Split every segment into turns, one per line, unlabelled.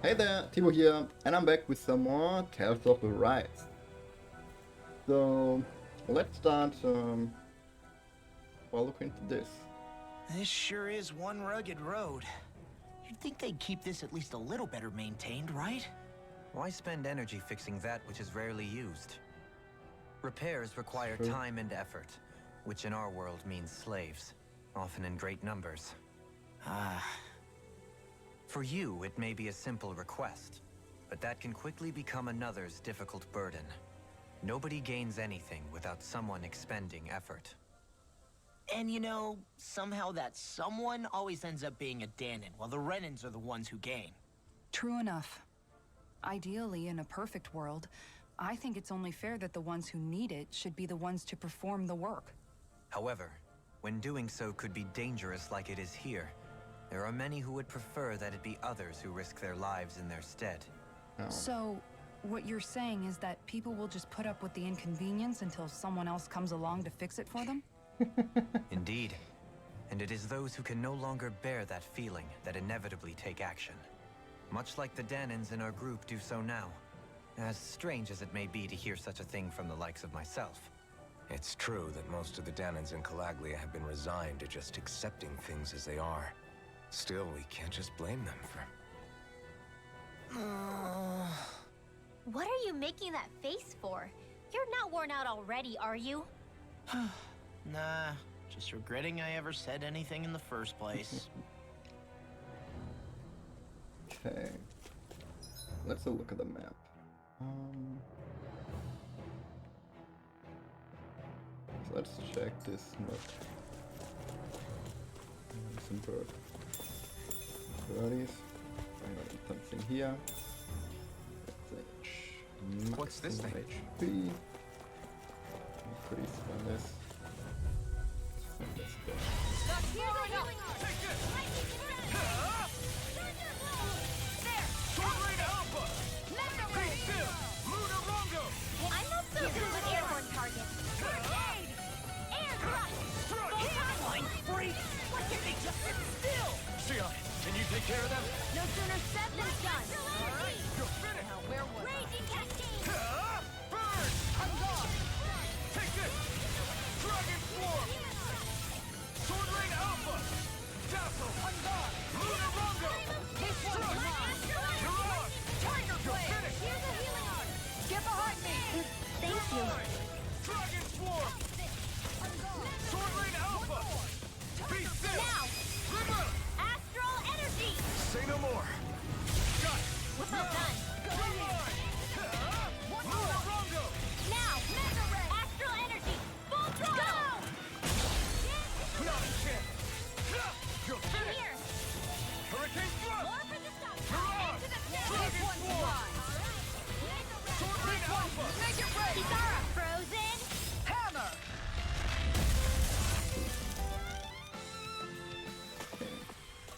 Hey there, Thibaut here, and I'm back with some more Tales of the Rise. So, let's start by looking into this.
This sure is one rugged road. You'd think they'd keep this at least a little better maintained, right?
Why spend energy fixing that which is rarely used? Repairs require
True.
time and effort, which in our world means slaves, often in great numbers. For you, it may be a simple request, but that can quickly become another's difficult burden. Nobody gains anything without someone expending effort.
And you know, somehow that someone always ends up being a Danon, while the Renans are the ones who gain.
True enough. Ideally, in a perfect world, I think it's only fair that the ones who need it should be the ones to perform the work.
However, when doing so could be dangerous like it is here, there are many who would prefer that it be others who risk their lives in their stead.
Oh.
So, what you're saying is that people will just put up with the inconvenience until someone else comes along to fix it for them?
Indeed. And it is those who can no longer bear that feeling that inevitably take action. Much like the Danons in our group do so now. As strange as it may be to hear such a thing from the likes of myself.
It's true that most of the Danons in Calaglia have been resigned to just accepting things as they are. Still, we can't just blame them for...
What are you making that face for? You're not worn out already, are you?
Nah, just regretting I ever said anything in the first place.
Okay. Let's have a look at the map. So let's check this map. Some birdies. I got something here.
What's this thing?
HP. Pretty fun this. Let's find this guy.
I'm not so good with airborne targets. Air thrust!
Line free! Why can't they just sit still?
Sion, can you take care of them?
No sooner said than done.
Alright, you're finished!
Now where was Raging Cascade!
Burn!
I'm gone!
Take this! Dragon Swarm! Sword Rain Alpha! Dazzle!
I'm gone!
Lunar Rongo!
This one's mine!
You're on!
Tiger
You're
Blade!
finished!
Here's a healing art! Get behind me! Thank you.
Dragon Swarm! Sword Rain Alpha! Be still!
Now!
Glimmer!
Astral Energy!
Say no more! Got it!
Well done!
Lunar Rongo!
Now! Mega Ray! Astral Energy! Full throttle!
Not a chance! You're
I'm
finished!
here!
Hurricane Thrust!
More for the stop!
You're on!
Into the
Dragon Swarm! Sword Rain Alpha!
Make it ready! Kisara! Frozen!
Hammer!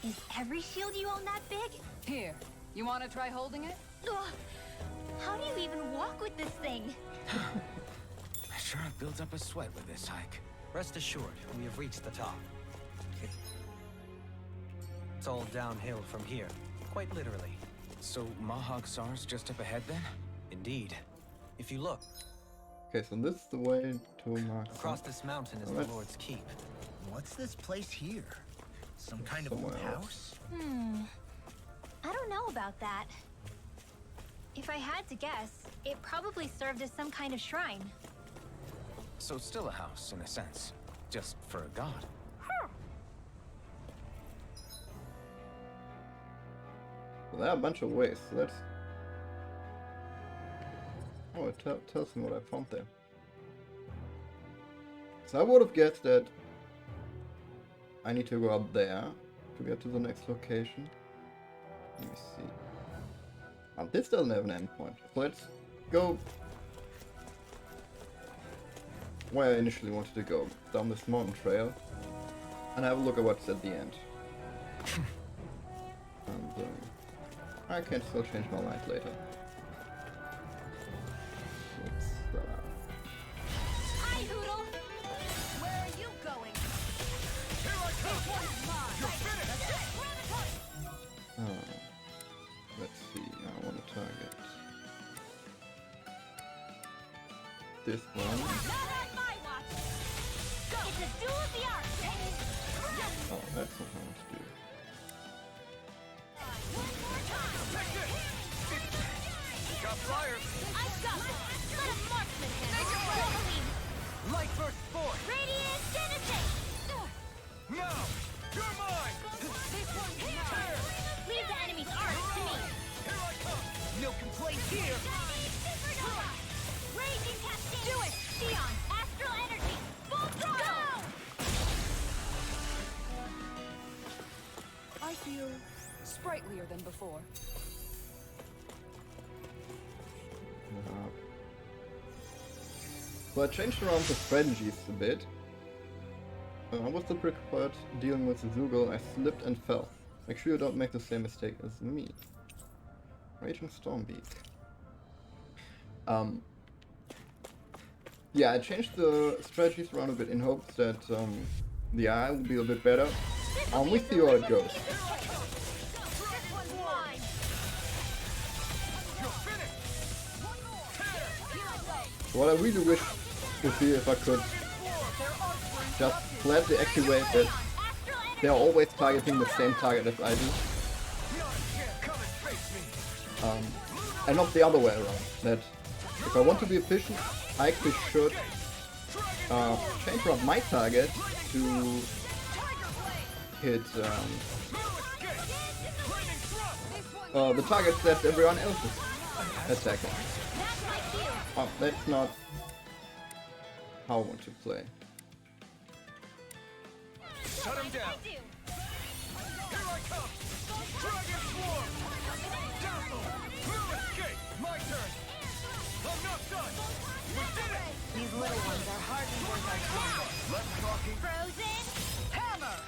Is every shield you own that big?
Here, you want to try holding it?
Ugh. How do you even walk with this thing?
I sure have built up a sweat with this hike.
Rest assured, we have reached the top. It's all downhill from here, quite literally.
So Mahag Sar's just up ahead then?
Indeed. If you look,
Okay, so this is the way to Mark.
across this mountain is
Alright.
the Lord's Keep.
What's this place here? Some kind of old
Somewhere else.
house?
I don't know about that. If I had to guess, it probably served as some kind of shrine.
So still a house, in a sense. Just for a god.
Well, there are a bunch of ways, so let's... Oh, it tells me what I found there. So I would have guessed that I need to go up there to get to the next location. Let me see. Oh, this doesn't have an endpoint. So let's go where I initially wanted to go, down this mountain trail, and have a look at what's at the end. And I can still change my mind later. Let's,
Hi, Hoodle!
Where are you going?
Here I come! You're finished!
let's see. this one. Oh, that's not how to do it.
Got flyers! Light burst forth!
Radiant Genesis!
Now! You're mine!
Leave the enemy's arc to me!
Here I come! No complaints here!
Supernova! Raging Cascade! Do it! Theon! Astral Energy! Full throttle!
I feel sprightlier than before.
Yeah. So I changed around the strategies a bit. With the prepared dealing with the Zugel, I slipped and fell. Make sure you don't make the same mistake as me. Raging Stormbeak. Yeah, I changed the strategies around a bit in hopes that the AI will be a bit better. We see how it goes. What I really wish to see if I could just flat deactivate that they're always targeting the same target as I do. And not the other way around. That if I want to be efficient, I actually should change around my target to hit the targets that everyone else is attacking. Oh, that's not how I want to play.
Shut him down! Here I come! Dragon Swarm! Dazzle! Blue escape! My turn! I'm not done! We did it!
These little ones are hardly worth our time.
Less talking.
Frozen!
Hammer!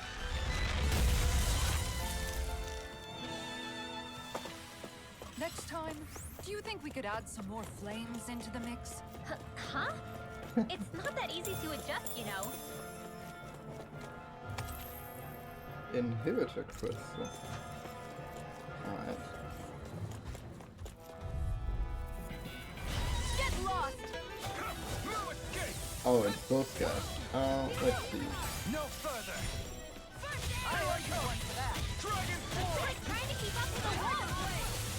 Next time, do you think we could add some more flames into the mix?
Huh? It's not that easy to adjust, you know.
Inhibitor crystal. Alright.
Get lost!
Blue escape!
Oh, it's those guys. Let's see.
No further! Here I come! Dragon Swarm!
Like trying to keep up with the wall!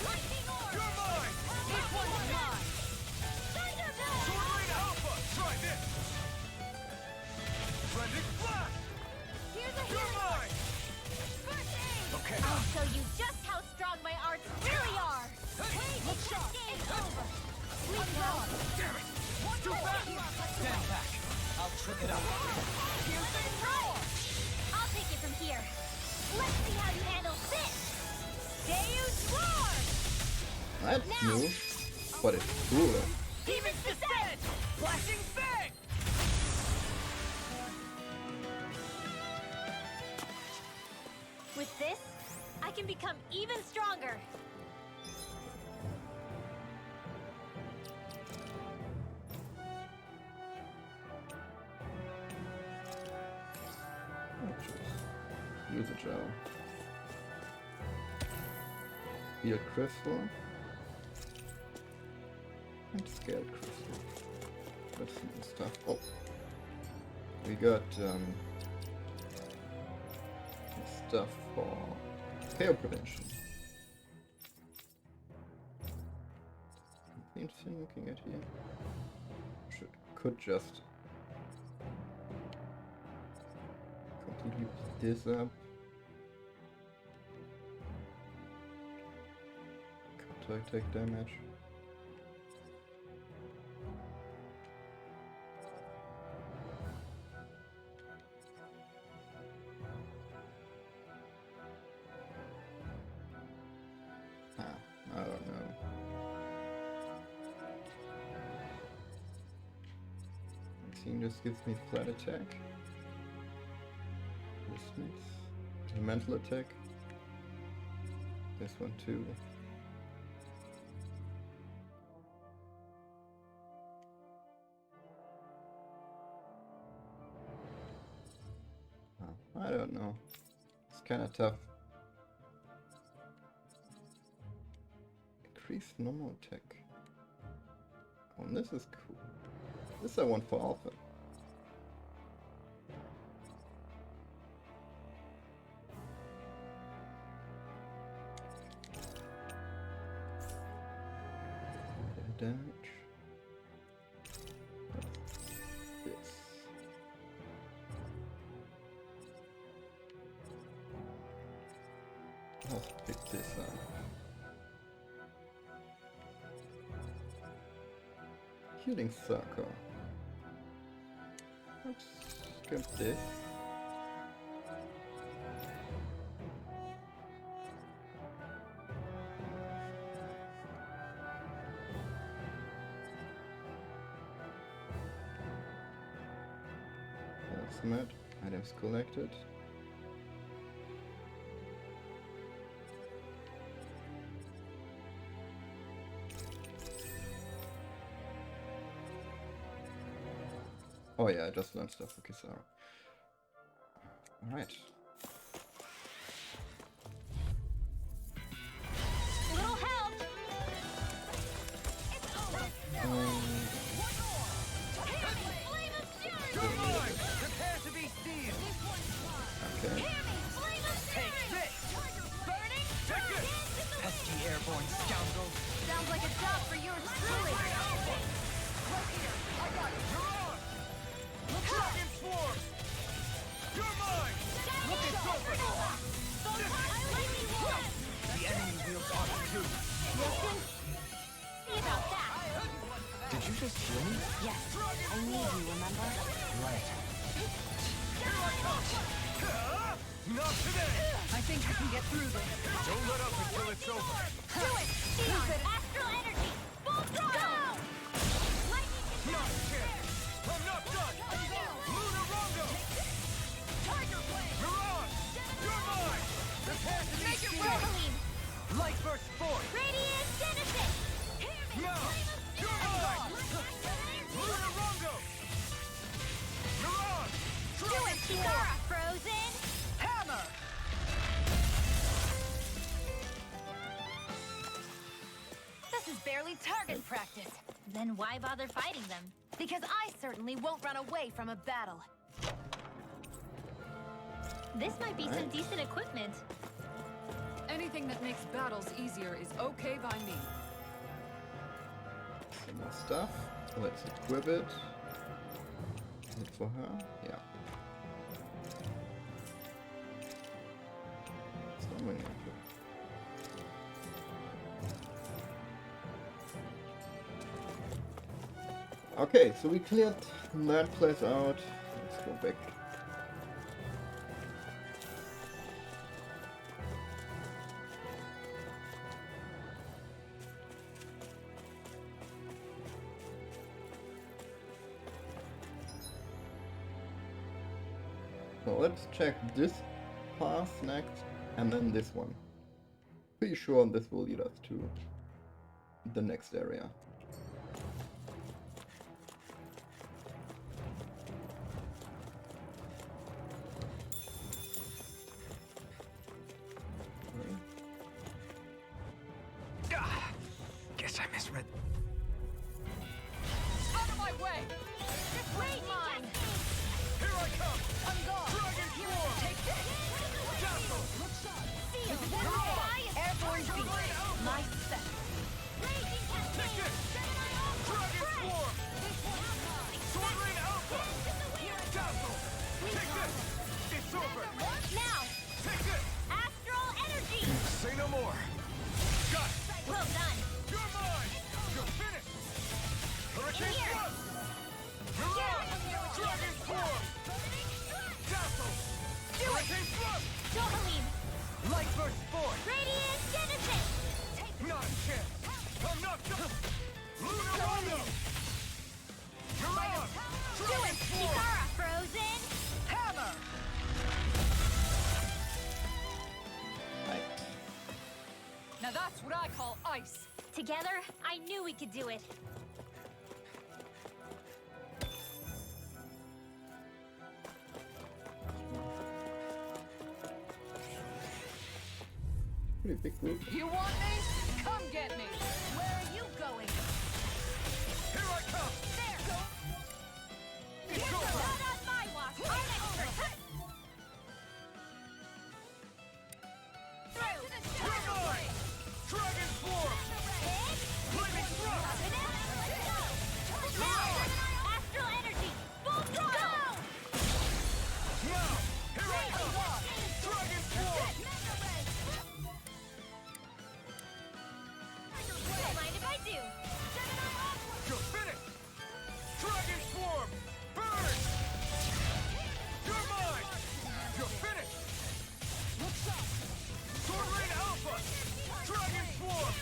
Lightning orb!
You're mine!
This one's mine! Thunderbolt!
Tornado Alpha! Try this! Blending Flash!
Here's a
You're
healing
mine!
First aid!
Okay.
I'll show you just how strong my arts really are!
Hey,
Look shot! It's over! Sleep now!
damn it! Too fast! Stand back! I'll trip it up.
Here's the control! I'll take it from here. Let's see how you handle this! Deus Roar!
That's
Now.
new, but it's cooler.
Demon's Descent!
Flashing Fang!
With this, I can become even stronger.
Use a gel. Heal crystal. And scaled crystal. That's new stuff. Oh. We got stuff for hail prevention. Anything looking at here? Could just completely beat this up. Could I take damage? I don't know. Vaccine just gives me flat attack. This mental attack. This one too. I don't know. It's kind of tough. Increased normal attack. Oh, this is cool. This I want for Alpha. Damage. This. Let's pick this up. Healing circle. Let's skip this. Ultimate items collected. Oh yeah, I just learned stuff for Kisara. Alright.
Little help! Flame of Fury!
You're mine! Prepare to be sealed!
Okay.
Flame of
Take
Fury!
this!
Burning
Take it!
Pesky airborne scoundrel!
Sounds like a job for yours truly.
Dragon Swarm! You're mine! Look at over!
The enemy wields honor too.
See about that.
Did you just hear me?
Yes, I need you, remember?
Right.
Not today!
I think I can get through this.
Don't let up until it's over!
Do it! Xenon, Astral Energy! Full throttle! Lightning
Not a chance! I'm not done! Lunar Rondo!
Tiger Blade!
Mirage! You're mine! Prepare to be sealed!
Rosaline!
Light burst forth!
Radiant Genesis!
Now! You're mine! Lunar Rondo! Mirage!
Do it, Kisara! Frozen!
Hammer! This is barely target practice.
Then why bother fighting them?
Because I certainly won't run away from a battle.
This might be some decent equipment.
Anything that makes battles easier is okay by me.
Some more stuff. Let's equip it. Is it for her? Yeah. So many of them. Okay, so we cleared that place out. Let's go back. So let's check this path next, and then this one. Pretty sure this will lead us to the next area.
Guess I misread.
Out of my way!
This way mine!
Here I come!
I'm gone!
Dragon Swarm!
Take this!
Dazzle!
Airborne beast! My set!
Take this! Dragon Swarm! Sword Rain Alpha! Dazzle! Take this! It's over!
Now!
Take this!
Astral Energy!
Say no more! Got it!
Well done!
You're mine! You're finished! Hurricane
Here.
Thrust! Mirage! Dragon Swarm! Dazzle! Hurricane Thrust!
Johaline!
Light burst forth!
Radiant Genesis!
Not a chance! I'm not done! Lunar Rondo! Mirage!
Do
Dragon
it!
Swarm!
Kisara! Frozen!
Hammer! Now that's what I call ice.
Together, I knew we could do it.
Pretty big group.
You want me? Come get me! Where are you going?
Here I come!
There!
It's over!
Not on my watch! I'm expert! Through!
You're mine! Dragon Swarm! Flaming Thrust!
Astral energy! Full throttle!
Now! Here I come! Dragon Swarm!
Don't mind if I do.
You're finished! Dragon Swarm! Burn! You're mine! You're finished! Sword Rain Alpha! Dragon Swarm!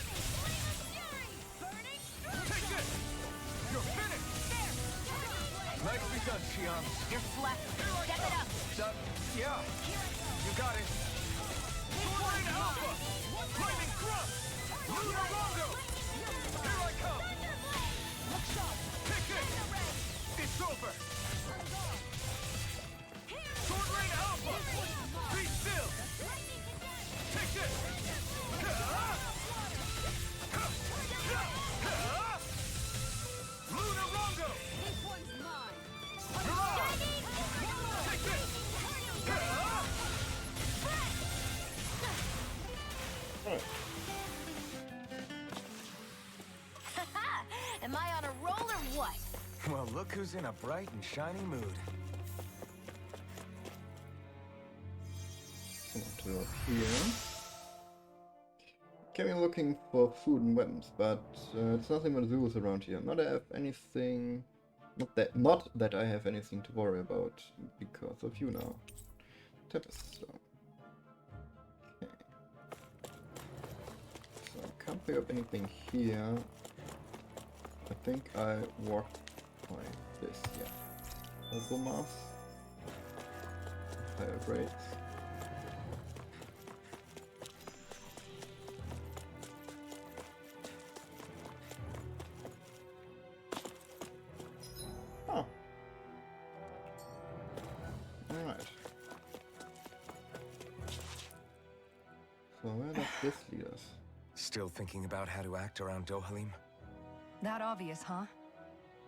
Take this! You're finished! Nicely done, Xion.
You're flat. Step it up.
Yeah. You got it. Sword Rain Alpha! Flaming Thrust! Lunar Rondo! Here I come! Take it! It's over! Sword Rain Alpha! Be still! Take this! Lunar Rondo! Take this!
Alright.
Am I on a roll or what?
Well, look who's in a bright and shiny mood.
So to up here. Came in looking for food and weapons, but it's nothing but zoos around here. Not that I have anything. Not that I have anything to worry about because of you now. Tempest Stone. Okay. So I can't pick up anything here. I think I walked by this, yeah. Elbow mass. Higher grades. Oh. Alright. So where does this lead us?
Still thinking about how to act around Dohalim?
That obvious, huh?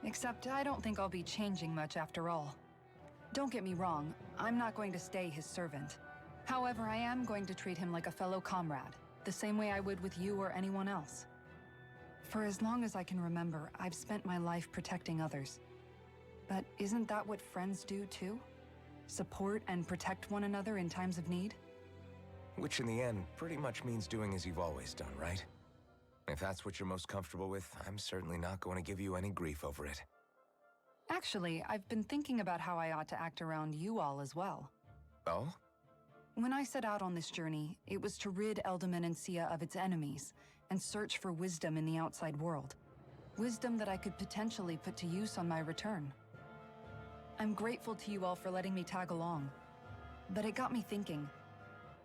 Except I don't think I'll be changing much after all. Don't get me wrong, I'm not going to stay his servant. However, I am going to treat him like a fellow comrade, the same way I would with you or anyone else. For as long as I can remember, I've spent my life protecting others. But isn't that what friends do too? Support and protect one another in times of need?
Which in the end pretty much means doing as you've always done, right? If that's what you're most comfortable with, I'm certainly not going to give you any grief over it.
Actually, I've been thinking about how I ought to act around you all as well.
Oh?
When I set out on this journey, it was to rid Eldaman and Sia of its enemies and search for wisdom in the outside world. Wisdom that I could potentially put to use on my return. I'm grateful to you all for letting me tag along, but it got me thinking,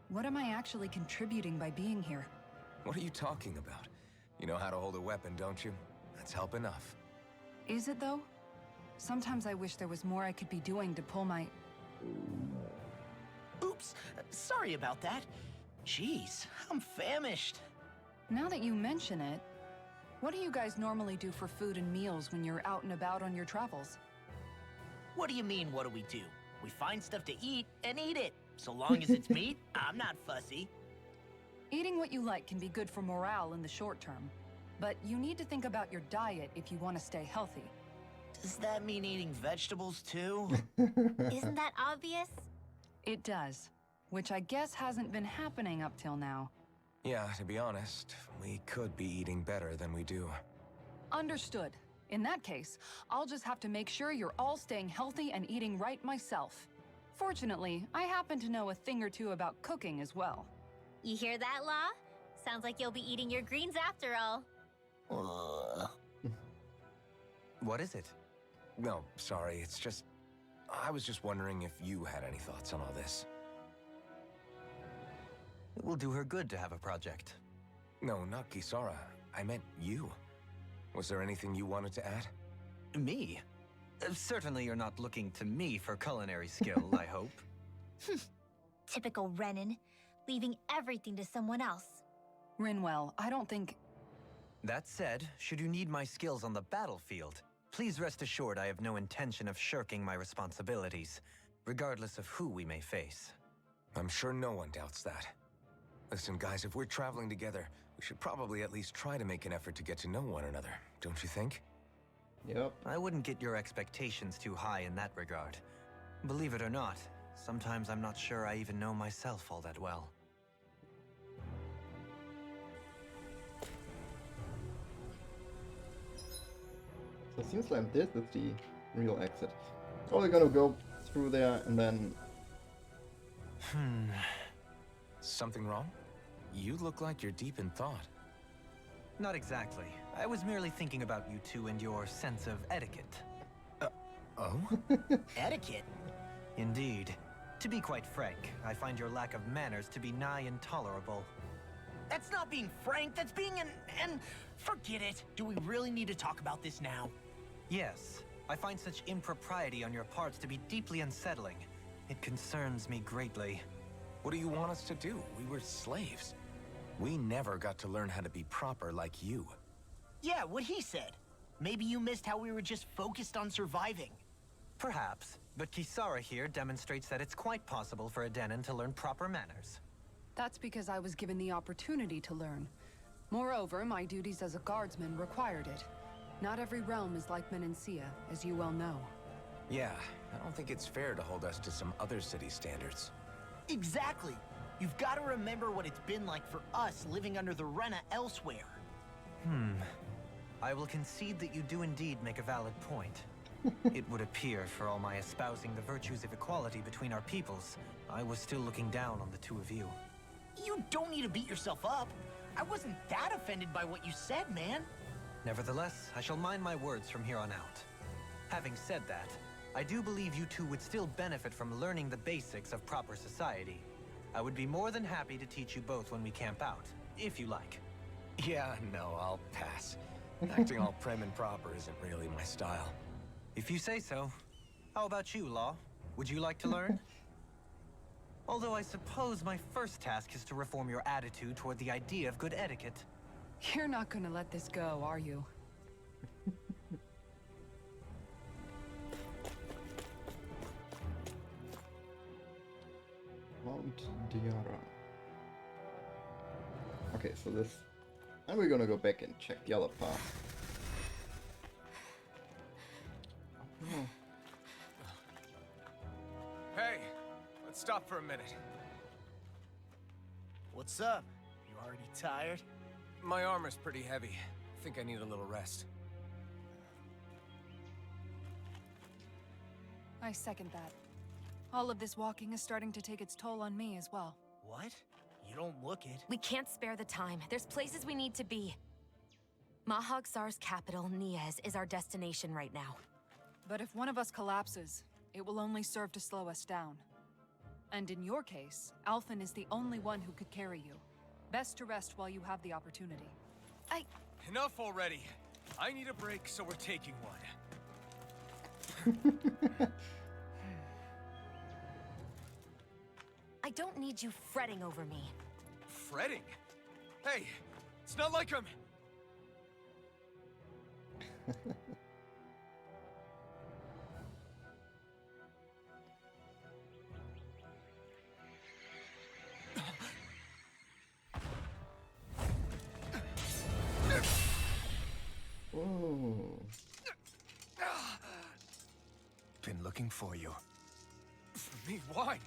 what am I actually contributing by being here?
What are you talking about? You know how to hold a weapon, don't you? That's help enough.
Is it though? Sometimes I wish there was more I could be doing to pull my...
Oops, sorry about that. Jeez, I'm famished.
Now that you mention it, what do you guys normally do for food and meals when you're out and about on your travels?
What do you mean, what do? We find stuff to eat and eat it. So long as it's meat, I'm not fussy.
Eating what you like can be good for morale in the short term, but you need to think about your diet if you want to stay healthy.
Does that mean eating vegetables too?
Isn't that obvious?
It does, which I guess hasn't been happening up till now.
Yeah, to be honest, we could be eating better than we do.
Understood. In that case, I'll just have to make sure you're all staying healthy and eating right myself. Fortunately, I happen to know a thing or two about cooking as well.
You hear that, Law? Sounds like you'll be eating your greens after all.
Ugh.
What is it?
No, sorry, it's just... I was just wondering if you had any thoughts on all this.
It will do her good to have a project.
No, not Kisara. I meant you. Was there anything you wanted to add?
Me? Certainly you're not looking to me for culinary skill, I hope.
Typical Renan, leaving everything to someone else.
Rinwell, I don't think...
That said, should you need my skills on the battlefield, Please rest assured I have no intention of shirking my responsibilities, regardless of who we may face.
I'm sure no one doubts that. Listen, guys, if we're traveling together, we should probably at least try to make an effort to get to know one another, don't you think?
Yep.
I wouldn't get your expectations too high in that regard. Believe it or not, sometimes I'm not sure I even know myself all that well.
So it seems like this is the real exit. Oh, we're gonna go through there and then...
Something wrong? You look like you're deep in thought.
Not exactly. I was merely thinking about you two and your sense of etiquette.
Oh?
Etiquette?
Indeed. To be quite frank, I find your lack of manners to be nigh intolerable.
That's not being frank, that's being an... Forget it. Do we really need to talk about this now?
Yes, I find such impropriety on your parts to be deeply unsettling. It concerns me greatly.
What do you want us to do? We were slaves. We never got to learn how to be proper like you.
Yeah, what he said. Maybe you missed how we were just focused on surviving.
Perhaps, but Kisara here demonstrates that it's quite possible for a Denon to learn proper manners.
That's because I was given the opportunity to learn. Moreover, my duties as a guardsman required it. Not every realm is like Menancia, as you well know.
Yeah, I don't think it's fair to hold us to some other city standards.
Exactly. You've got to remember what it's been like for us living under the Rena elsewhere.
I will concede that you do indeed make a valid point. It would appear, for all my espousing the virtues of equality between our peoples, I was still looking down on the two of you.
You don't need to beat yourself up. I wasn't that offended by what you said, man.
Nevertheless, I shall mind my words from here on out. Having said that, I do believe you two would still benefit from learning the basics of proper society. I would be more than happy to teach you both when we camp out, if you like.
Yeah, no, I'll pass. Acting all prim and proper isn't really my style.
If you say so. How about you, Law? Would you like to learn? Although I suppose my first task is to reform your attitude toward the idea of good etiquette.
You're not gonna let this go, are you?
Mount Diara. Okay, so this... And we're gonna go back and check the other path. Oh.
Hey, let's stop for a minute.
What's up? You already tired?
My armor's pretty heavy. I think I need a little rest.
I second that. All of this walking is starting to take its toll on me as well.
What? You don't look it.
We can't spare the time. There's places we need to be. Mahagsar's capital, Niez, is our destination right now.
But if one of us collapses, it will only serve to slow us down. And in your case, Alphen is the only one who could carry you. Best to rest while you have the opportunity.
Enough already. I need a break, so we're taking one.
I don't need you fretting over me.
Fretting? Hey, it's not like I'm...
Oh.
Been looking for you. For me? Why?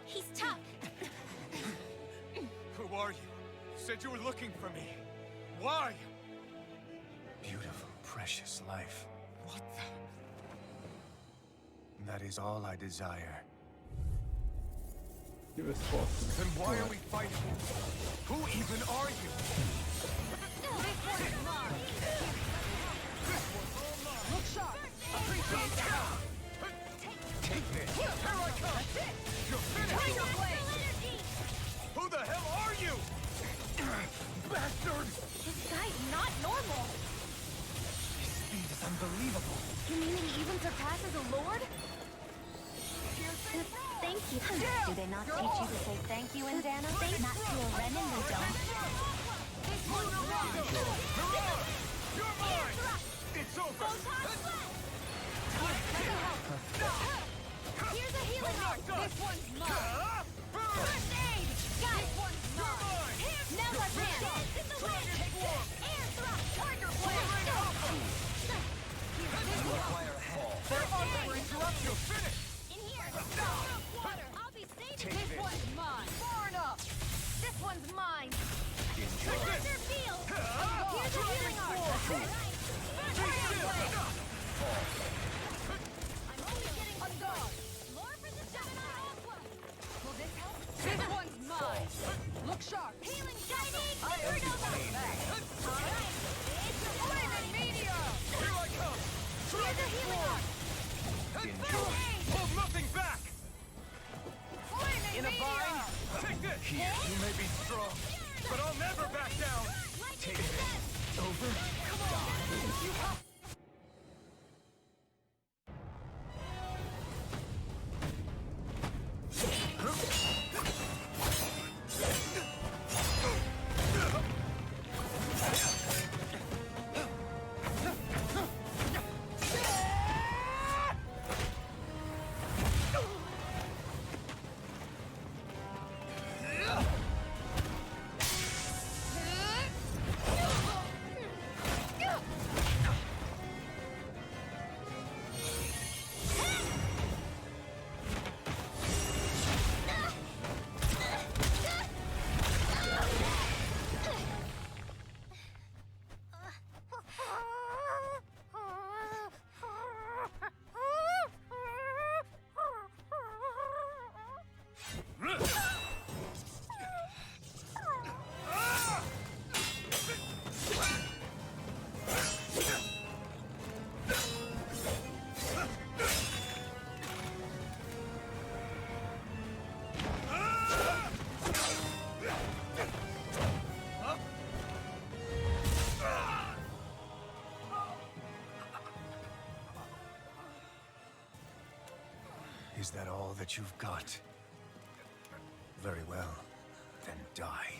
He's tough.
Who are you? You said you were looking for me. Why? Beautiful, precious life. What the... That is all I desire.
He was forced.
Then why are we fighting? Who even are you?
Look sharp! Appreciate the help!
Take this! Here I come! You're finished!
Trigger blade!
Who hell are you? Bastard!
This guy's not normal.
His speed is unbelievable.
You mean he even surpasses a lord? Thank you. Do they not teach you to say thank you in Dana? Not to a Renin, they don't.
You're mine! It's over!
Here's a healing art. This one's mine. First aid. Got it. This one's mine. Now's our chance. Dance in the wind. Air thrust. Tiger blade.
You require a hand.
We're interrupting. Finish!
In here. Water. I'll be saving
Take
this
this.
one's mine. Far enough. This one's mine. Protector field. Here's a healing art. I'm only getting on guard. More for the Gemini Aqua. Will this help? This one's mine. Look sharp. Healing shining. Supernova. All right. It's a flaming meteor.
Here I come!
Here's a healing art.
Enjoy! Hold nothing back!
Flaming
In a bind?
Take this! You may be strong, but I'll never back down!
Take this.
Over?
Is that all that you've got? Very well. Then die.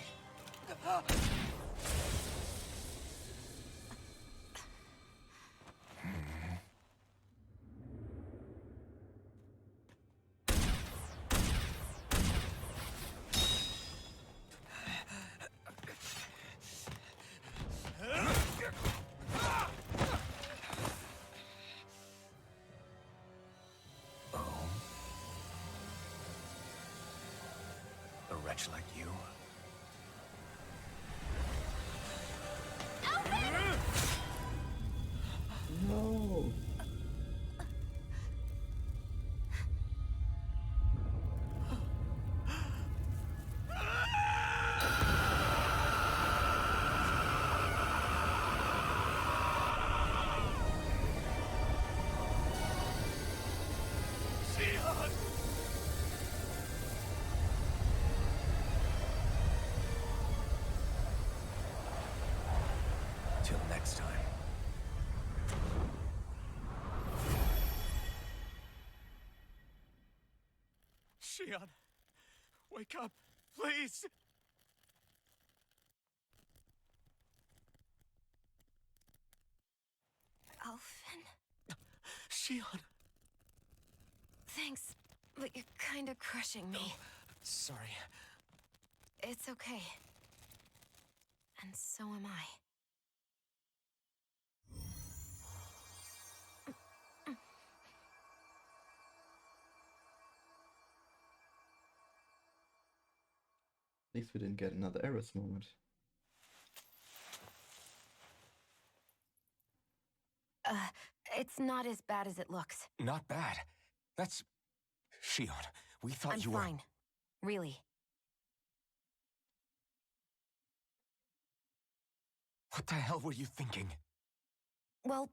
A wretch like you?
No.
Till next time.
Shion, wake up, please!
Alphen,
Shion!
thanks, but you're kind of crushing me.
Sorry.
It's okay. And so am I.
At least we didn't get another Eris moment.
It's not as bad as it looks.
Not bad. That's... Shion, we thought
I'm
you were...
fine. Really.
What the hell were you thinking?
Well,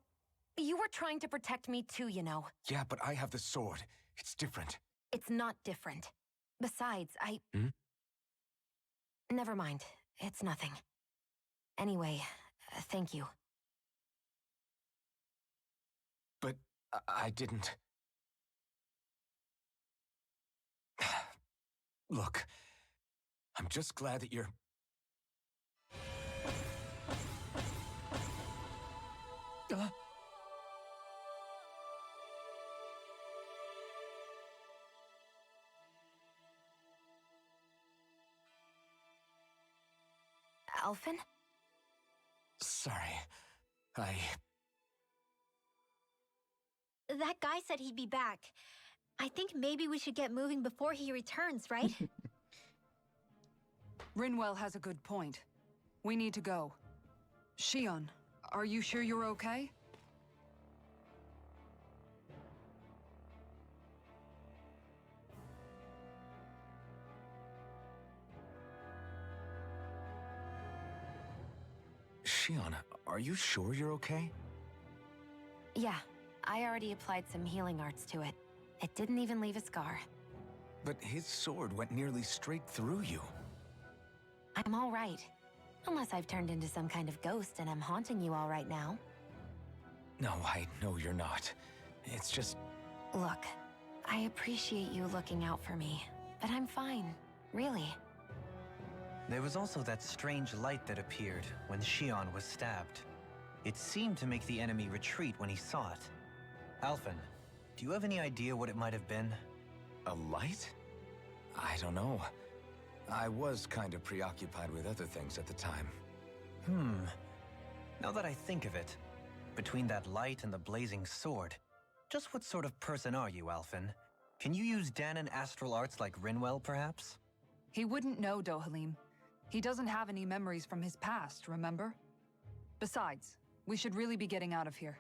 you were trying to protect me too, you know.
Yeah, but I have the sword. It's different.
It's not different. Besides,
Hmm?
Never mind. It's nothing. Anyway, thank you.
But I didn't... Look, I'm just glad that you're...
Alphen?
Sorry.
That guy said he'd be back. I think maybe we should get moving before he returns, right?
Rinwell has a good point. We need to go. Shion, are you sure you're okay?
Shion, are you sure you're okay?
Yeah, I already applied some healing arts to it. It didn't even leave a scar.
But his sword went nearly straight through you.
I'm all right. Unless I've turned into some kind of ghost and I'm haunting you all right now.
No, I know you're not. It's just...
Look, I appreciate you looking out for me, but I'm fine, really.
There was also that strange light that appeared when Shion was stabbed. It seemed to make the enemy retreat when he saw it. Alphen, do you have any idea what it might have been?
A light? I don't know. I was kind of preoccupied with other things at the time.
Now that I think of it, between that light and the blazing sword, just what sort of person are you, Alphen? Can you use Danon astral arts like Rinwell, perhaps?
He wouldn't know, Dohalim. He doesn't have any memories from his past, remember? Besides, we should really be getting out of here.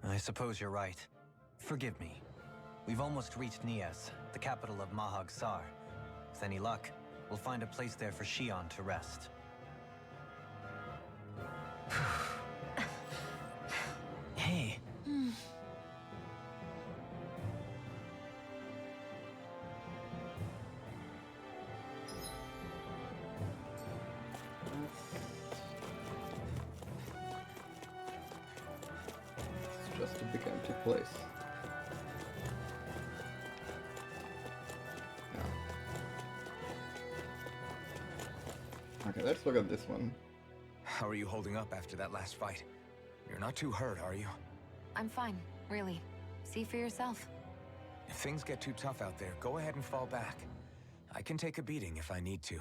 I suppose you're right. Forgive me. We've almost reached Nias, the capital of Mahag Sar. With any luck, we'll find a place there for Shion to rest. Hey.
It's just a big empty place. Okay, let's look at this one.
How are you holding up after that last fight? You're not too hurt, are you?
I'm fine, really. See for yourself.
If things get too tough out there, go ahead and fall back. I can take a beating if I need to.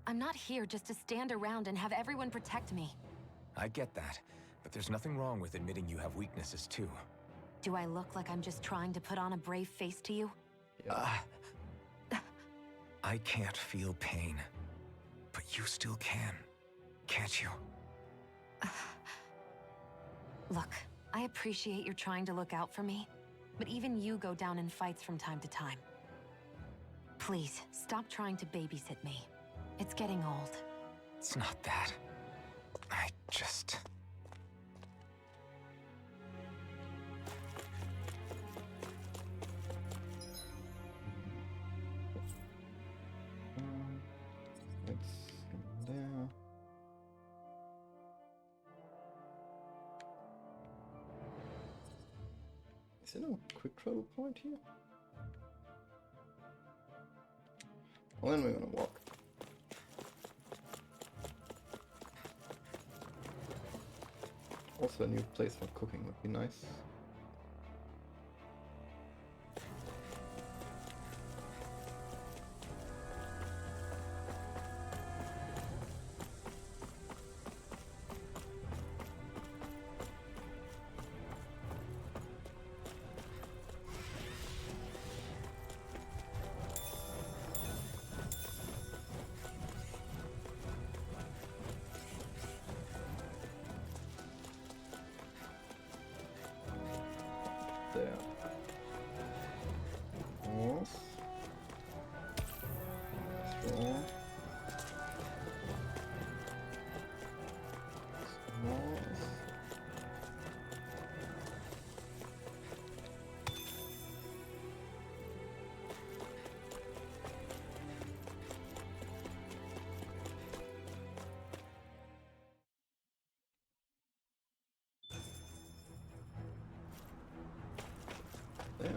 I'm not here just to stand around and have everyone protect me.
I get that, but there's nothing wrong with admitting you have weaknesses too.
Do I look like I'm just trying to put on a brave face to you?
Yeah.
I can't feel pain, but you still can, can't you?
Look, I appreciate you're trying to look out for me, but even you go down in fights from time to time. Please, stop trying to babysit me. It's getting old.
It's not that. I just...
Let's go there. Is there no quick travel point here? Well, then we're gonna walk. Also, a new place for cooking would be nice.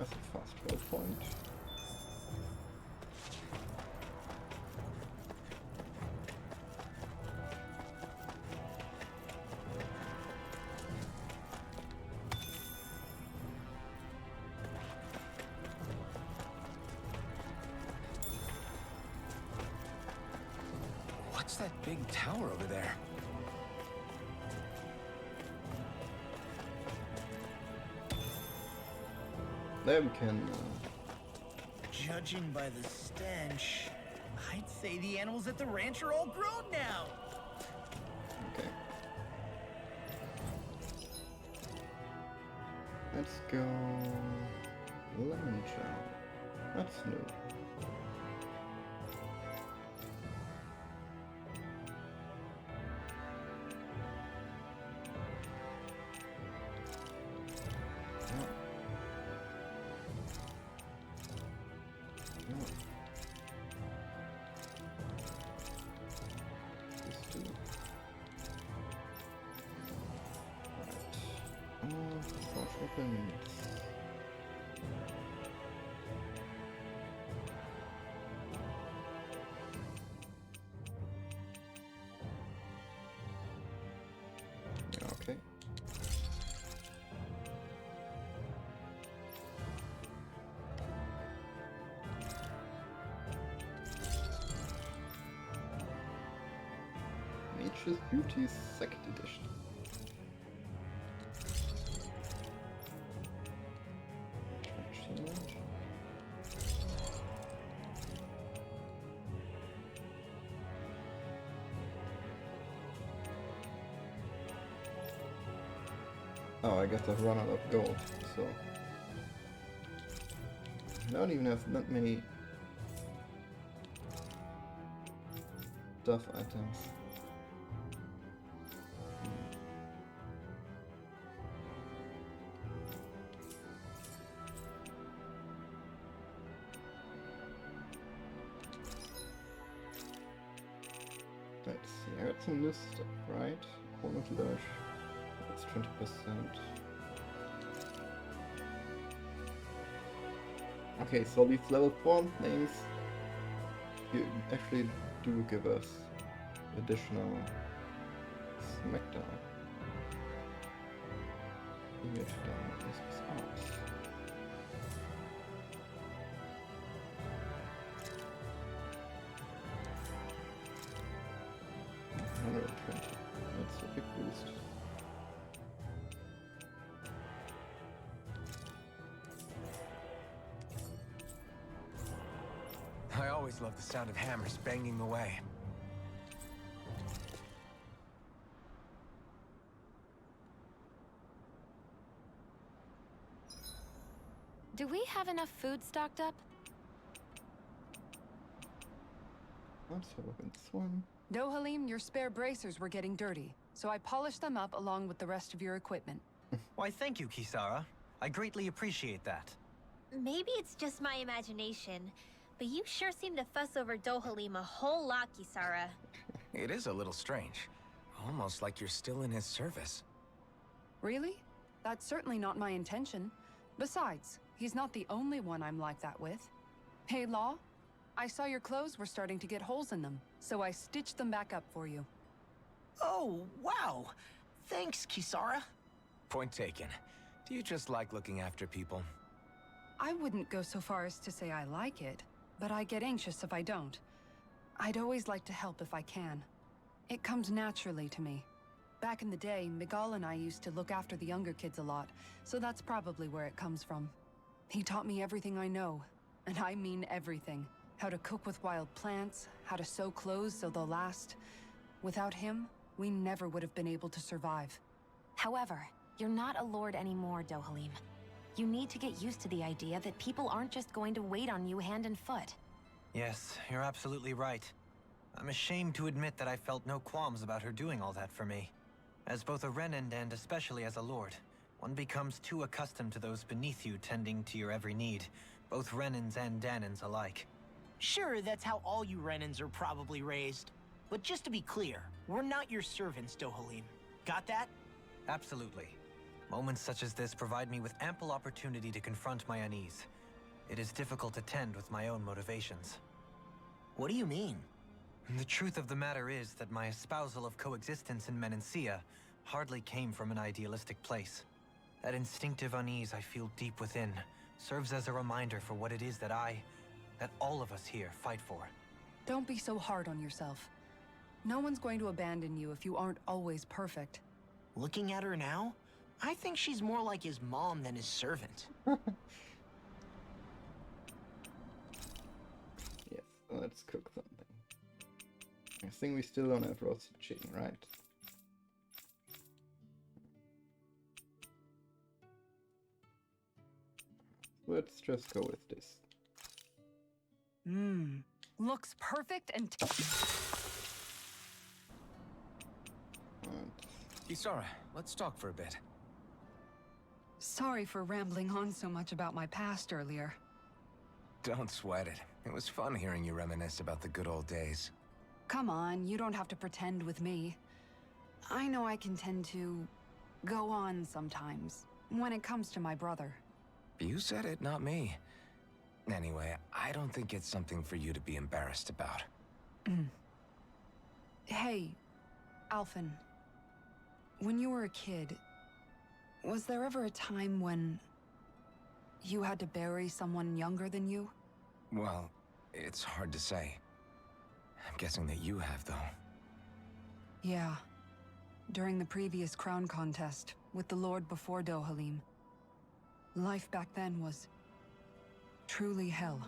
That's a fast travel point.
What's that big tower over there?
There we can.
Judging by the stench, I'd say the animals at the ranch are all grown now.
Okay. Let's go. Lemon chow. That's new. Okay. Nature's Beauty 2nd edition. Oh, I guess I've run out of gold, so I don't even have that many stuff items. Let's see, I got some new stuff, right? Corner dash. That's 20%. Okay, so these level 4 things actually do give us additional smackdown. Image down, this is ours. That's a big boost.
I always love the sound of hammers banging away.
Do we have enough food stocked up?
Let's have a look at this one.
Dohalim, your spare bracers were getting dirty, so I polished them up along with the rest of your equipment.
Why, thank you, Kisara. I greatly appreciate that.
Maybe it's just my imagination, but you sure seem to fuss over Dohalim a whole lot, Kisara.
It is a little strange. Almost like you're still in his service.
Really? That's certainly not my intention. Besides, he's not the only one I'm like that with. Hey, Law, I saw your clothes were starting to get holes in them, so I stitched them back up for you.
Oh, wow. Thanks, Kisara.
Point taken. Do you just like looking after people?
I wouldn't go so far as to say I like it, but I get anxious if I don't. I'd always like to help if I can. It comes naturally to me. Back in the day, Miguel and I used to look after the younger kids a lot, so that's probably where it comes from. He taught me everything I know, and I mean everything. How to cook with wild plants, how to sew clothes so they'll last. Without him, we never would have been able to survive.
However, you're not a lord anymore, Dohalim. You need to get used to the idea that people aren't just going to wait on you hand and foot.
Yes, you're absolutely right. I'm ashamed to admit that I felt no qualms about her doing all that for me. As both a Renan and especially as a lord, one becomes too accustomed to those beneath you tending to your every need, both Renans and Danans alike.
Sure, that's how all you Renans are probably raised. But just to be clear, we're not your servants, Dohalim. Got that?
Absolutely. Moments such as this provide me with ample opportunity to confront my unease. It is difficult to tend with my own motivations.
What do you mean?
The truth of the matter is that my espousal of coexistence in Menancia hardly came from an idealistic place. That instinctive unease I feel deep within serves as a reminder for what it is that all of us here fight for.
Don't be so hard on yourself. No one's going to abandon you if you aren't always perfect.
Looking at her now, I think she's more like his mom than his servant.
Yes, let's cook something. I think we still don't have roasted chicken, right? Let's just go with this.
Mmm. Looks perfect and...
And
Isara, let's talk for a bit.
Sorry for rambling on so much about my past earlier.
Don't sweat it. It was fun hearing you reminisce about the good old days.
Come on, you don't have to pretend with me. I know I can tend to go on sometimes when it comes to my brother.
You said it, not me. Anyway, I don't think it's something for you to be embarrassed about.
Hey, Alphen. When you were a kid, was there ever a time when you had to bury someone younger than you?
Well, it's hard to say. I'm guessing that you have, though.
Yeah. During the previous crown contest, with the Lord before Dohalim. Life back then was truly hell.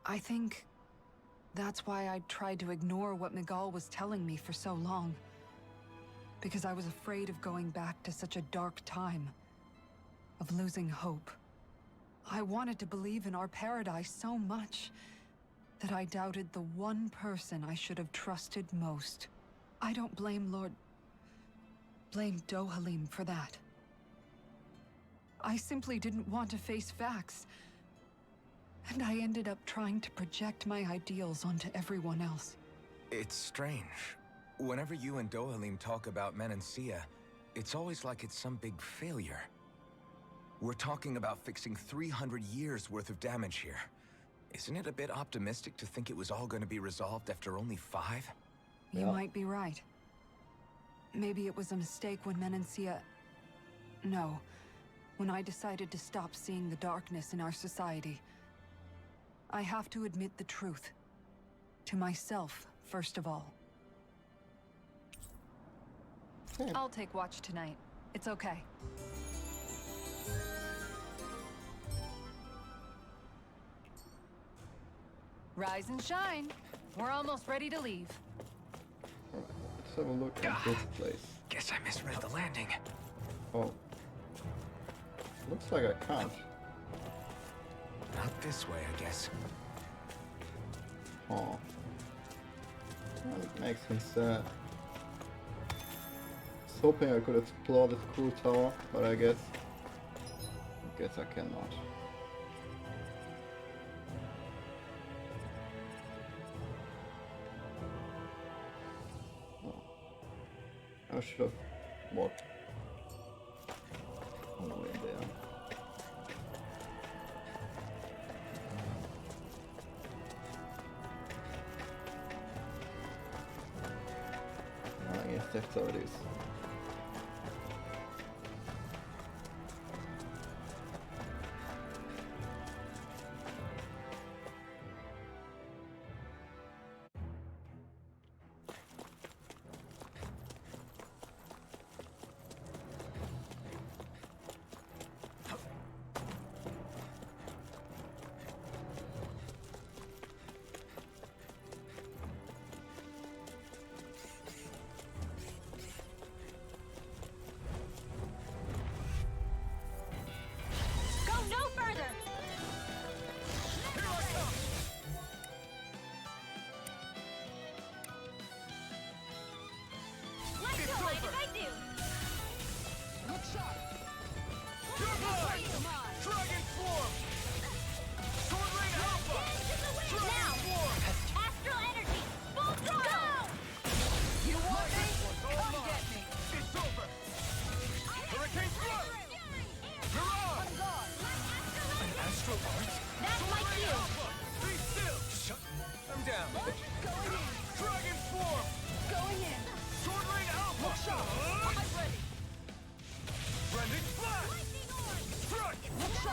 I think that's why I tried to ignore what Miguel was telling me for so long. Because I was afraid of going back to such a dark time. Of losing hope. I wanted to believe in our paradise so much that I doubted the one person I should have trusted most. I don't blame blame Dohalim for that. I simply didn't want to face facts. And I ended up trying to project my ideals onto everyone else.
It's strange. Whenever you and Dohalim talk about Menancia, it's always like it's some big failure. We're talking about fixing 300 years worth of damage here. Isn't it a bit optimistic to think it was all going to be resolved after only 5?
You might be right. Maybe it was a mistake when Menancia... No. When I decided to stop seeing the darkness in our society. I have to admit the truth. To myself, first of all. I'll take watch tonight. It's okay. Rise and shine. We're almost ready to leave.
alright, let's have a look at this place.
Guess I misread the landing.
Oh. Looks like I can't.
Not this way, I guess.
Oh. That makes me sad. I was hoping I could explore this cool tower, but I guess I cannot. Oh. I should have walked all the way there. Yes, that's how it is.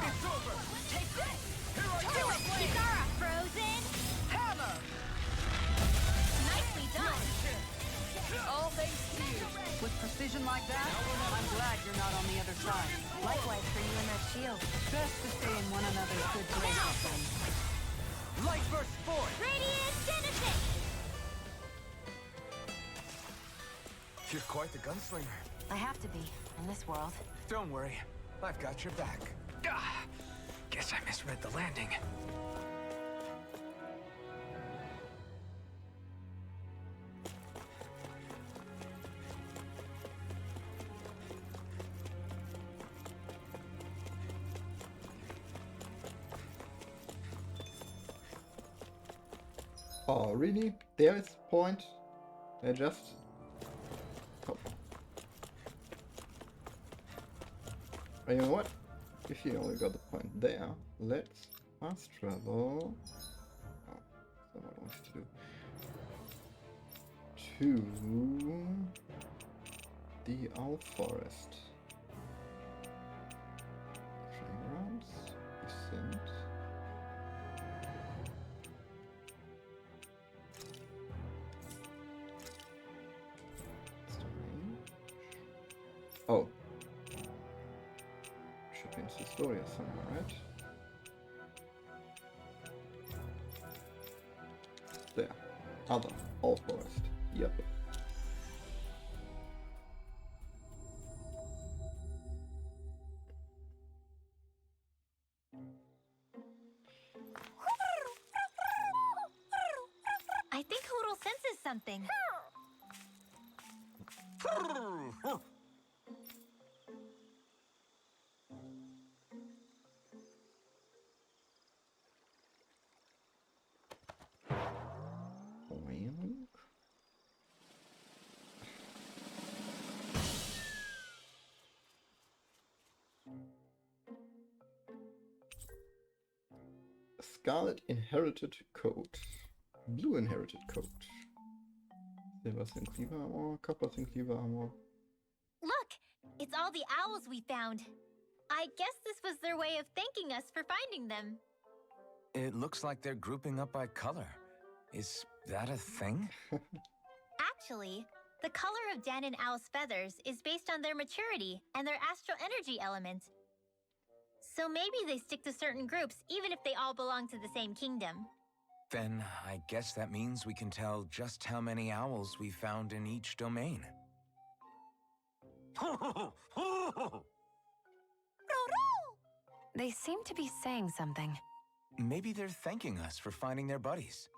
It's over!
Take this!
Here I go!
Turret blade! Kisara, frozen!
Hammer!
Nicely done!
All thanks to you. With precision like that, I'm glad you're not on the other side.
Likewise for you and that shield.
Best to stay in one another's good graces then.
Light burst forth!
Radiant Genesis!
You're quite the gunslinger.
I have to be, in this world.
Don't worry, I've got your back. Ah, guess I misread the landing.
Oh, really? There is the point? I just... Oh. But you know what? If you only got the point there, let's fast travel... Oh, that's not what I wanted to do. To... the Owl Forest. Playgrounds, descent... Oh. Should be in Historia somewhere, right? There. Other. All forest. Yep.
I think Hoodle senses something.
Oink. Scarlet inherited coat. Blue inherited coat. Silver Sincleaver armor. Copper Sincleaver armor.
Look! It's all the owls we found. I guess this was their way of thanking us for finding them.
It looks like they're grouping up by color. Is that a thing?
Actually, the color of Dan and Owl's feathers is based on their maturity and their astral energy element. So maybe they stick to certain groups even if they all belong to the same kingdom.
Then I guess that means we can tell just how many owls we found in each domain.
They seem to be saying something.
Maybe they're thanking us for finding their buddies.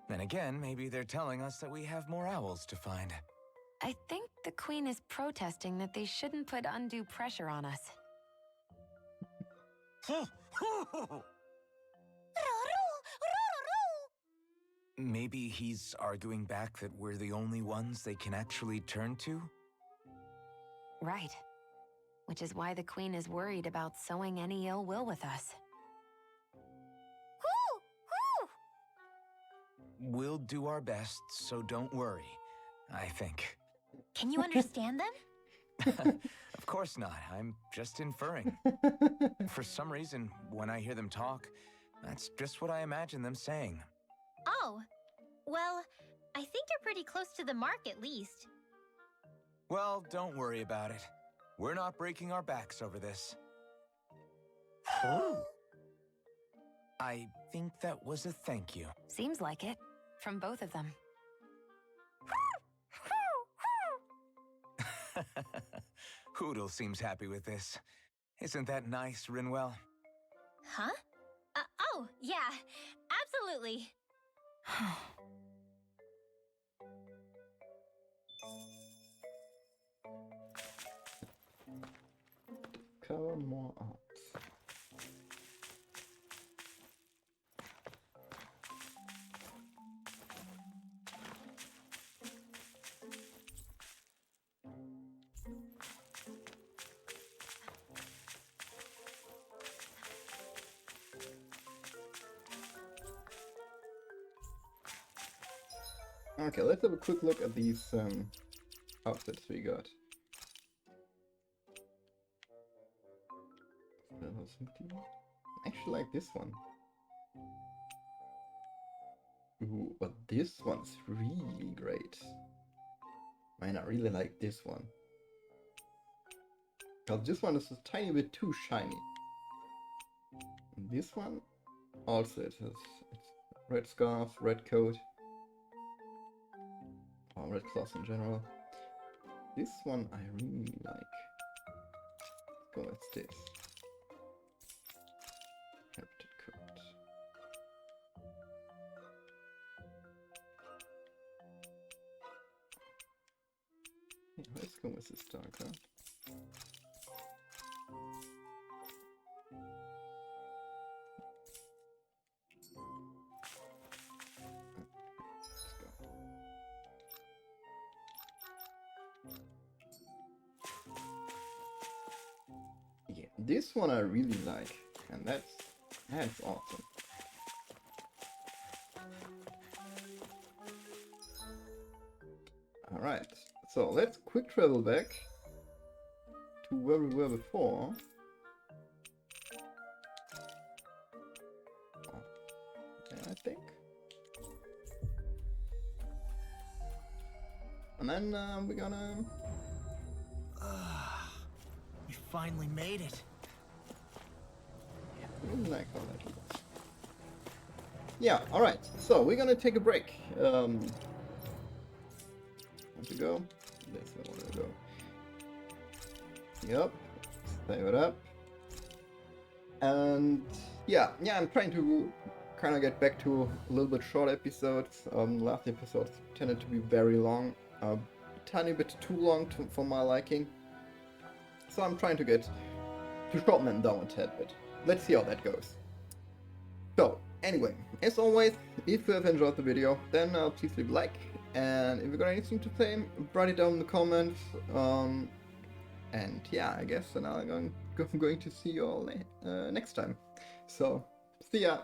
Then again, maybe they're telling us that we have more owls to find.
I think the Queen is protesting that they shouldn't put undue pressure on us.
Maybe he's arguing back that we're the only ones they can actually turn to?
Right. Which is why the Queen is worried about sowing any ill will with us.
We'll do our best, so don't worry, I think.
Can you understand them?
Of course not. I'm just inferring. For some reason, when I hear them talk, that's just what I imagine them saying.
Oh, well, I think you're pretty close to the mark at least.
Well, don't worry about it. We're not breaking our backs over this. I think that was a thank you.
Seems like it. From both of them.
Hoodle seems happy with this. Isn't that nice, Rinwell?
Huh? Oh, yeah, absolutely.
Cover more arts. Okay, let's have a quick look at these outfits we got. I actually like this one. Ooh, but this one's really great. Man, I really like this one. Because this one is a tiny bit too shiny. And this one also it has red scarf, red coat. Or red cloth in general. This one I really like. Go with this. Captain coat. Yeah, let's go with this darker. Yeah, this one I really like, and that's awesome. Alright, so let's quick travel back to where we were before. I think. And then we're gonna...
We finally made it.
Like how that looks. Yeah, alright, so we're gonna take a break. Want to go? That's where I want to go. Yep, save it up. And yeah, I'm trying to kind of get back to a little bit short episodes. Last episodes tended to be very long, a tiny bit too long for my liking. So I'm trying to shorten them down a tad bit. Let's see how that goes. So, anyway, as always, if you have enjoyed the video, then please leave a like, and if you got anything to say, write it down in the comments. And yeah, I guess then I'm going to see you all next time. So, see ya!